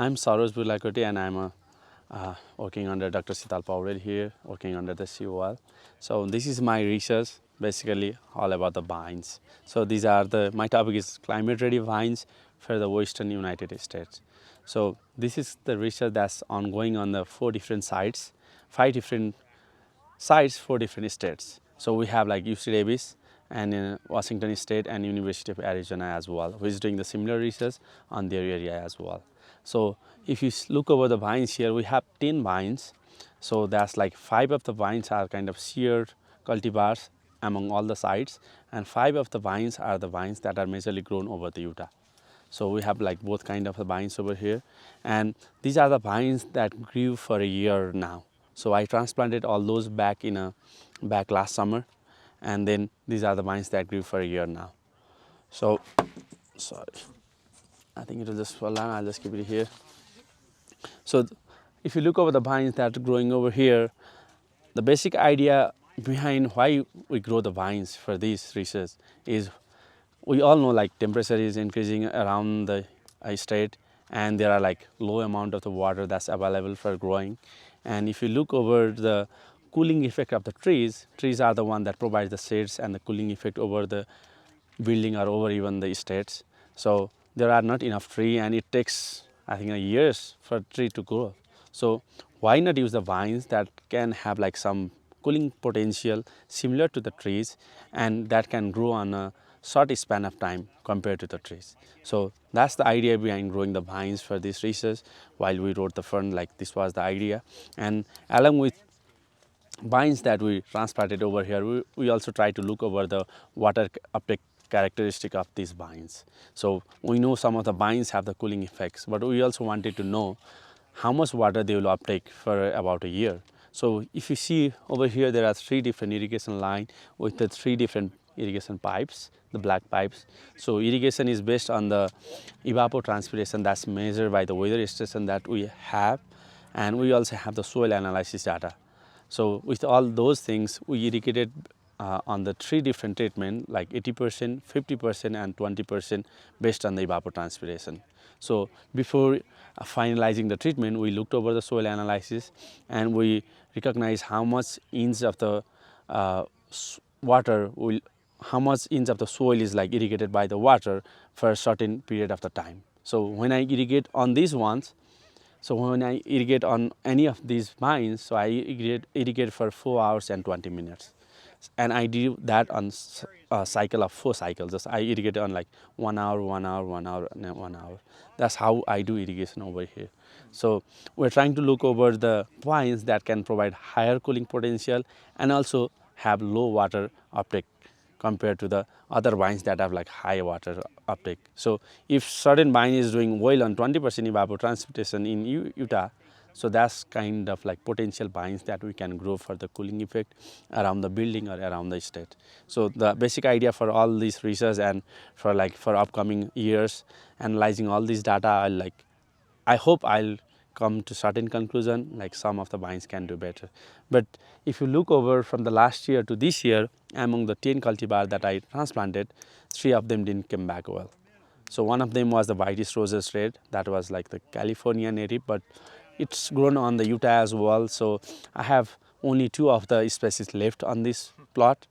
I'm Saroj Bulakoti and I'm working under Dr. Sital Paurel here, working under the COL. So this is my research, basically all about the vines. So these are my topic is climate ready vines for the Western United States. So this is the research that's ongoing on the 4 different sites, 5 different sites, 4 different states. So we have like UC Davis and Washington State and University of Arizona as well, who is doing the similar research on their area as well. So if you look over the vines here, we have 10 vines. So that's like 5 of the vines are kind of shared cultivars among all the sites, and 5 of the vines are the vines that are majorly grown over the Utah. So we have like both kind of the vines over here, and these are the vines that grew for a year now. So I transplanted all those back last summer, and then these are the vines that grew for a year now. So sorry, I think it will just fall down. I'll just keep it here. So if you look over the vines that are growing over here, the basic idea behind why we grow the vines for this research is we all know like temperature is increasing around the state, and there are like low amount of the water that's available for growing. And if you look over the cooling effect of the trees are the one that provides the shades and the cooling effect over the building or over even the estates. So there are not enough tree, and it takes I think years for tree to grow. So why not use the vines that can have like some cooling potential similar to the trees, and that can grow on a short span of time compared to the trees. So that's the idea behind growing the vines for this research. While we wrote the fund, like this was the idea, and along with vines that we transplanted over here, we also try to look over the water uptake characteristic of these vines. So we know some of the vines have the cooling effects, but we also wanted to know how much water they will uptake for about a year. So if you see over here, there are 3 different irrigation lines with the 3 different irrigation pipes, the black pipes. So irrigation is based on the evapotranspiration that's measured by the weather station that we have, and we also have the soil analysis data. So with all those things, we irrigated on the 3 different treatment, like 80%, 50% and 20% based on the evapotranspiration. So before finalizing the treatment, we looked over the soil analysis, and we recognized how much inch of the how much inch of the soil is like irrigated by the water for a certain period of the time. So when I irrigate on these ones, so when I irrigate on any of these vines, so I irrigate for 4 hours and 20 minutes. And I do that on a cycle of 4 cycles. Just I irrigate on like 1 hour, 1 hour, 1 hour, and 1 hour. That's how I do irrigation over here. So we're trying to look over the vines that can provide higher cooling potential and also have low water uptake compared to the other vines that have like high water uptake. So if certain vine is doing well on 20% evapotranspiration in Utah, so that's kind of like potential vines that we can grow for the cooling effect around the building or around the state. So the basic idea for all these research and for upcoming years, analyzing all these data, I hope I'll come to certain conclusion, like some of the vines can do better. But if you look over from the last year to this year, among the 10 cultivar that I transplanted, 3 of them didn't come back well. So one of them was the Vitis rosas red, that was like the California native, but it's grown on the Utah as well. So I have only 2 of the species left on this plot.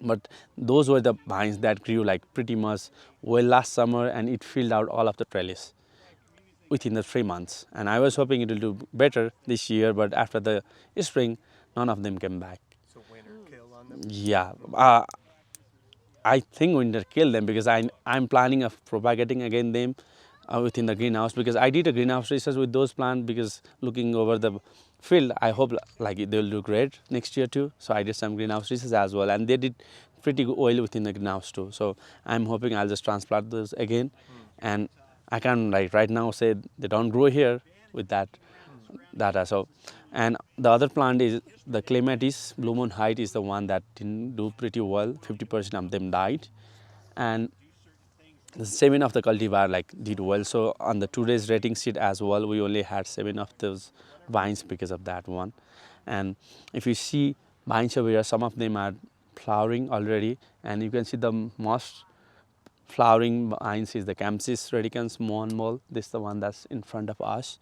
But those were the vines that grew like pretty much well last summer, and it filled out all of the trellis within the 3 months. And I was hoping it will do better this year, but after the spring, none of them came back. So winter kill on them? Yeah, I think winter killed them, because I'm planning of propagating again them within the greenhouse, because I did a greenhouse research with those plants, because looking over the field, I hope like they'll do great next year too. So I did some greenhouse research as well, and they did pretty well within the greenhouse too. So I'm hoping I'll just transplant those again, and I can like right now say they don't grow here with that data. So, and the other plant is the Clematis. Blue Moon Height is the one that didn't do pretty well. 50% of them died, and the 7 of the cultivar like did well. So on the 2 days rating sheet as well, we only had 7 of those vines because of that one. And if you see vines over here, some of them are flowering already, and you can see the moss flowering vines is the Campsis radicans moon ball. This is the one that's in front of us.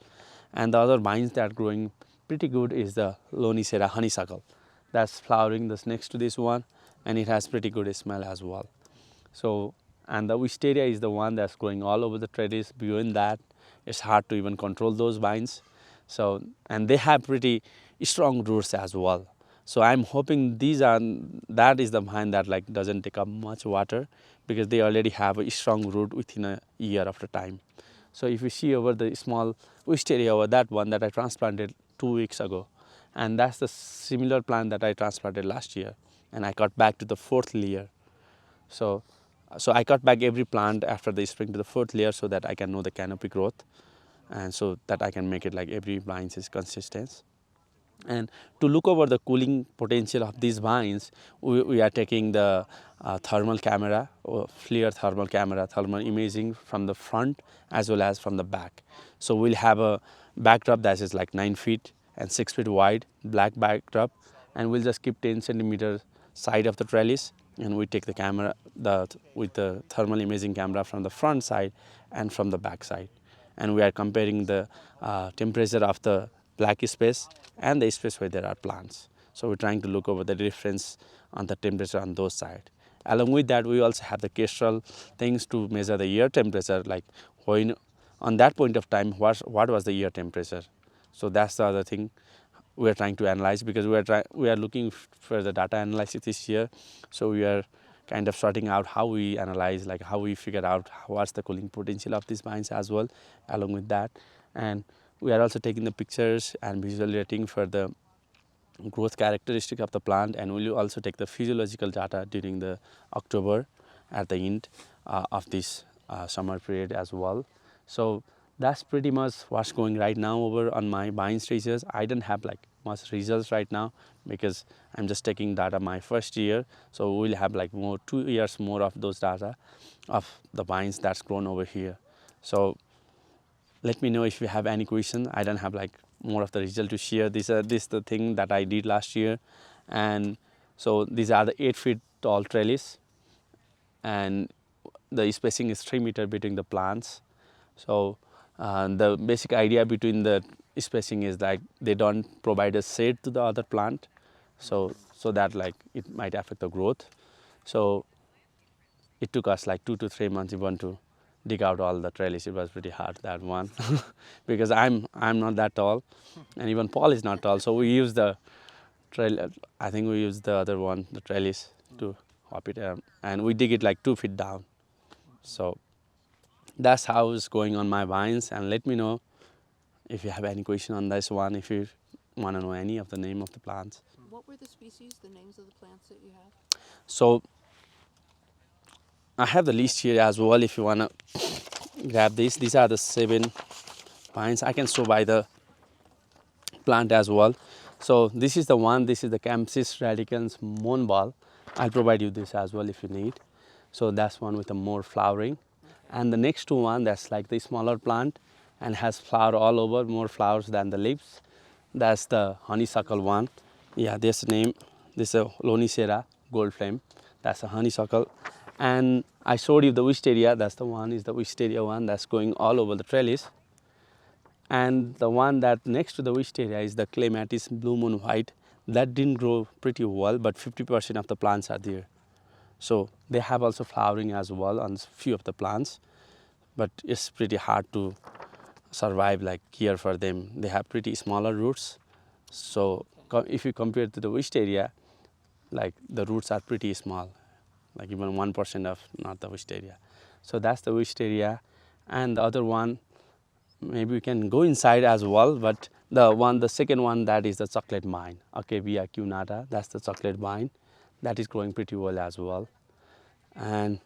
And the other vines that are growing pretty good is the Lonicera honeysuckle. That's flowering this next to this one, and it has pretty good smell as well. So, and the wisteria is the one that's growing all over the trellis. Beyond that, it's hard to even control those vines. So, and they have pretty strong roots as well. So I'm hoping that is the vine that like doesn't take up much water, because they already have a strong root within a year of the time. So if you see over the small wisteria over that one that I transplanted 2 weeks ago, and that's the similar plant that I transplanted last year, and I cut back to the fourth layer. So, I cut back every plant after the spring to the fourth layer so that I can know the canopy growth, and so that I can make it like every vine is consistent. And to look over the cooling potential of these vines, we are taking the thermal camera, or FLIR thermal camera, thermal imaging from the front as well as from the back. So we'll have a backdrop that is like 9 feet and 6 feet wide, black backdrop, and we'll just keep 10 centimeter side of the trellis, and we take the camera with the thermal imaging camera from the front side and from the back side, and we are comparing the temperature of the black space and the space where there are plants. So we're trying to look over the difference on the temperature on those sides. Along with that, we also have the Kestrel things to measure the air temperature, like when on that point of time what was the air temperature. So that's the other thing we are trying to analyze, because we are looking for the data analysis this year. So we are kind of sorting out how we analyze, like how we figure out what's the cooling potential of these vines as well along with that. And we are also taking the pictures and visualizing for the growth characteristic of the plant, and we will also take the physiological data during the October at the end of this summer period as well. So that's pretty much what's going right now over on my vines research. I don't have like much results right now because I'm just taking data my first year. So we'll have like 2 years more of those data of the vines that's grown over here. So let me know if you have any question. I don't have like more of the result to share. This is the thing that I did last year, and so these are the 8 feet tall trellis, and the spacing is 3 meter between the plants. So the basic idea between the spacing is that they don't provide a shade to the other plant, so that like it might affect the growth. So it took us like 2 to 3 months even to dig out all the trellis. It was pretty hard, that one, because I'm not that tall, and even Paul is not tall. So we use the I think we use the other one, the trellis, to hop it, and we dig it like 2 feet down. So that's how it's going on my vines. And let me know if you have any question on this one, if you want to know any of the name of the plants. What were the species, the names of the plants that you have? So I have the list here as well if you want to grab this. These are the 7 pines. I can show by the plant as well. So this is the one, this is the Campsis radicans moon ball. I'll provide you this as well if you need. So that's one with the more flowering. And the next to one that's like the smaller plant and has flower all over, more flowers than the leaves. That's the honeysuckle one. Yeah, this name, this is a Lonicera gold flame. That's a honeysuckle. And I showed you the wisteria. That's the one, is the wisteria one that's going all over the trellis. And the one that next to the wisteria is the Clematis blue moon white. That didn't grow pretty well, but 50% of the plants are there. So they have also flowering as well on few of the plants, but it's pretty hard to survive like here for them. They have pretty smaller roots. So if you compare to the wisteria, like the roots are pretty small, like even 1% of not the wisteria. So that's the wisteria. And the other one, maybe we can go inside as well, but the second one, that is the chocolate vine, Akevia cunata. That's the chocolate vine that is growing pretty well as well. And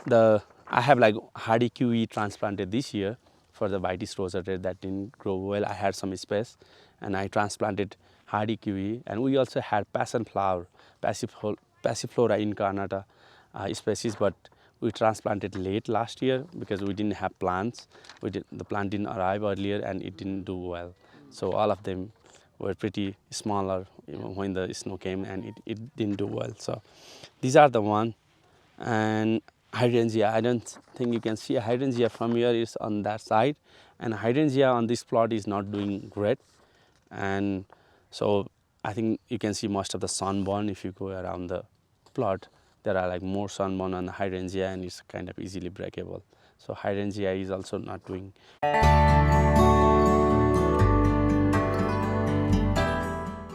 I have like hardy kiwi transplanted this year for the vitis rosae that didn't grow well. I had some space and I transplanted hardy kiwi, and we also had passion flower, Passiflora incarnata species, but we transplanted late last year because we didn't have plants. The plant didn't arrive earlier and it didn't do well. So all of them were pretty smaller when the snow came, and it didn't do well. So these are the one. And hydrangea. I don't think you can see a hydrangea from here. It's on that side, and hydrangea on this plot is not doing great. And so I think you can see most of the sunburn if you go around the plot. There are like more sunburn on the hydrangea, and it's kind of easily breakable. So hydrangea is also not doing.